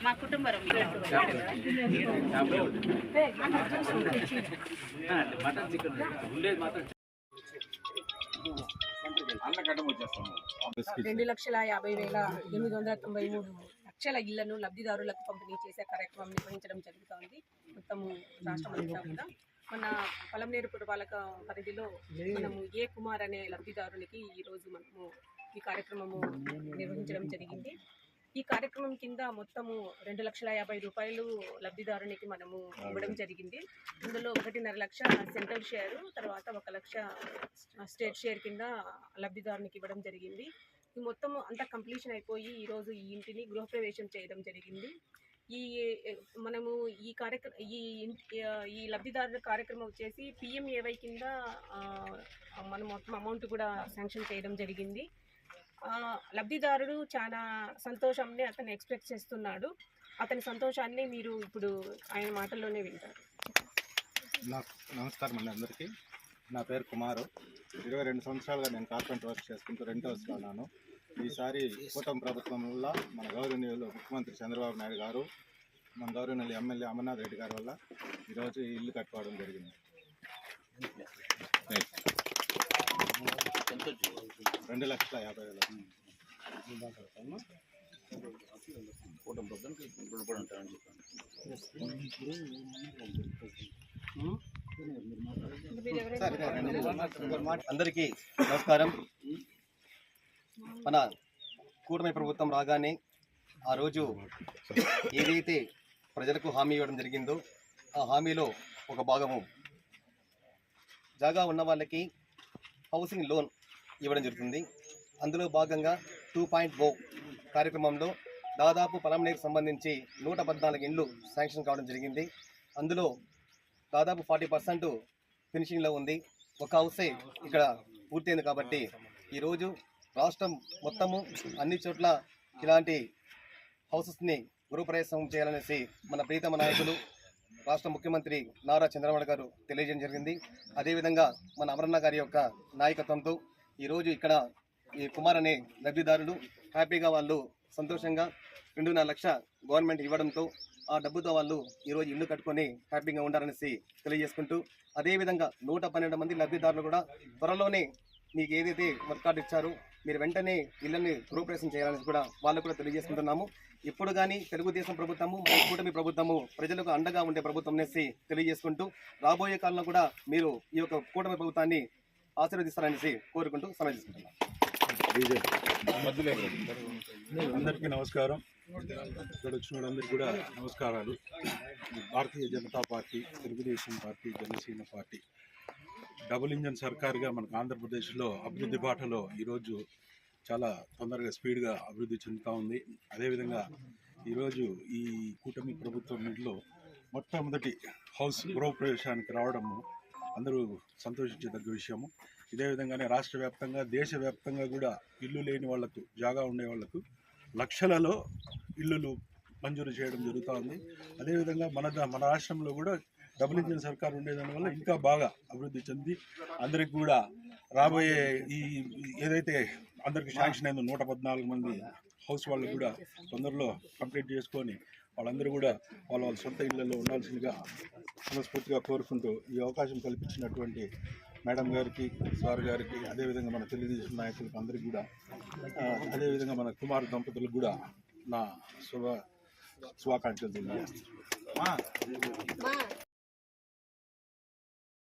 మా కుటుంబం లక్షల ఇళ్లను లబ్ధిదారులకు పంపిణీ చేసే కార్యక్రమం నిర్వహించడం జరుగుతోంది. మొత్తము రాష్ట్రమంతా కూడా మన పలమనేరు పురపాలక పరిధిలో మనము ఏ కుమార్ అనే లబ్ధిదారునికి ఈరోజు మనము ఈ కార్యక్రమము నిర్వహించడం జరిగింది. ఈ కార్యక్రమం కింద మొత్తము 2,50,000 రూపాయలు లబ్ధిదారునికి మనము ఇవ్వడం జరిగింది. ఇందులో 1.5 లక్ష సెంట్రల్ షేర్, తర్వాత 1 లక్ష స్టేట్ షేర్ కింద లబ్ధిదారునికి ఇవ్వడం జరిగింది. ఈ మొత్తము అంతా కంప్లీషన్ అయిపోయి ఈరోజు ఈ ఇంటిని గృహప్రవేశం చేయడం జరిగింది. మనము ఈ లబ్ధిదారుల కార్యక్రమం వచ్చేసి PMAY కింద మనం మొత్తం అమౌంట్ కూడా శాంక్షన్ చేయడం జరిగింది. లబ్ధిదారుడు చాలా సంతోషాన్ని అతను ఎక్స్ప్రెస్ చేస్తున్నాడు. అతని సంతోషాన్ని మీరు ఇప్పుడు ఆయన మాటల్లోనే వింటారు. నమస్కారం అండి అందరికీ. నా పేరు కుమారు. 22 సంవత్సరాలుగా నేను కార్పెంటర్ వర్క్ చేసుకుంటూ రెంట్ హౌస్లో ఉన్నాను. ఈసారి కూటమి ప్రభుత్వం వల్ల మన గౌరవనీయులు ముఖ్యమంత్రి చంద్రబాబు నాయుడు గారు, మన గౌరవనీయులు ఎమ్మెల్యే అమర్నాథ్ రెడ్డి గారి వల్ల ఈరోజు ఈ ఇల్లు కట్టుకోవడం జరిగింది. 2,50,000. అందరికీ నమస్కారం. మన కూటమి ప్రభుత్వం రాగానే ఆ రోజు ఏదైతే ప్రజలకు హామీ ఇవ్వడం జరిగిందో ఆ హామీలో ఒక భాగము జాగా ఉన్న వాళ్ళకి హౌసింగ్ లోన్ ఇవ్వడం జరుగుతుంది. అందులో భాగంగా 2.0 కార్యక్రమంలో దాదాపు పలమనేరుకు సంబంధించి 114 ఇండ్లు శాంక్షన్ కావడం జరిగింది. అందులో దాదాపు 40% ఫినిషింగ్లో ఉంది. ఒక హౌసే ఇక్కడ పూర్తయింది. కాబట్టి ఈరోజు రాష్ట్రం మొత్తము అన్ని చోట్ల ఇలాంటి హౌసెస్ని గృహప్రవేశం చేయాలనేసి మన ప్రీతమ నాయకులు రాష్ట్ర ముఖ్యమంత్రి నారా చంద్రబాబు గారు తెలియజేయడం జరిగింది. అదేవిధంగా మన అమరన్న గారి యొక్క నాయకత్వంతో ఈరోజు ఇక్కడ ఈ కుమార్ అనే లబ్ధిదారులు హ్యాపీగా వాళ్ళు సంతోషంగా 2.5 లక్ష గవర్నమెంట్ ఇవ్వడంతో ఆ డబ్బుతో వాళ్ళు ఈరోజు ఇల్లు కట్టుకొని హ్యాపీగా ఉండాలనేసి తెలియజేసుకుంటూ, అదేవిధంగా 112 మంది లబ్ధిదారులు కూడా త్వరలోనే మీకు ఏదైతే వర్క్ కార్డు ఇచ్చారో మీరు వెంటనే ఇళ్ళని గృహప్రవేశం చేయాలని కూడా వాళ్ళు కూడా తెలియజేసుకుంటున్నాము. ఇప్పుడు కానీ తెలుగుదేశం ప్రభుత్వము, కూటమి ప్రభుత్వము ప్రజలకు అండగా ఉండే ప్రభుత్వం అనేసి తెలియజేసుకుంటూ, రాబోయే కాలంలో కూడా మీరు ఈ యొక్క కూటమి ప్రభుత్వాన్ని ఆశీర్వదిస్తారనేసి కోరుకుంటూ సమయం తీసుకుంటున్నాం. అందరికీ నమస్కారం. ఇక్కడ వచ్చిన వాళ్ళందరికీ కూడా నమస్కారాలు. Bharatiya Janata party, Telugu Desam party, Janasena party double engine సర్కారుగా మనకు ఆంధ్రప్రదేశ్లో అభివృద్ధి బాటలో ఈరోజు చాలా తొందరగా స్పీడ్గా అభివృద్ధి చెందుతూ ఉంది. అదేవిధంగా ఈరోజు ఈ కూటమి ప్రభుత్వంలో మొట్టమొదటి హౌస్ గృహప్రవేశానికి రావడము అందరూ సంతోషించదగ్గ విషయము. ఇదే విధంగానే రాష్ట్ర వ్యాప్తంగా, దేశవ్యాప్తంగా కూడా ఇల్లు లేని వాళ్లకు, జాగా ఉండే వాళ్లకు లక్షలలో ఇల్లులు మంజూరు చేయడం జరుగుతూ ఉంది. అదేవిధంగా మన రాష్ట్రంలో కూడా డబుల్ ఇంజిన్ సర్కార్ ఉండేదానివల్ల ఇంకా బాగా అభివృద్ధి చెంది అందరికి కూడా రాబోయే ఈ ఏదైతే అందరికి శాంక్షన్ అయిందో 114 మంది హౌస్ వాళ్ళు కూడా తొందరలో కంప్లీట్ చేసుకొని వాళ్ళందరూ కూడా వాళ్ళ సొంత ఇళ్లలో ఉండాల్సిందిగా మనస్ఫూర్తిగా కోరుకుంటూ ఈ అవకాశం కల్పించినటువంటి మేడం గారికి, సార్ గారికి, అదేవిధంగా మన తెలుగుదేశం నాయకులకు అందరికీ కూడా, అదేవిధంగా మన కుమార్ దంపతులకు కూడా నా శుభాకాంక్షలు తెలియజేస్తాను.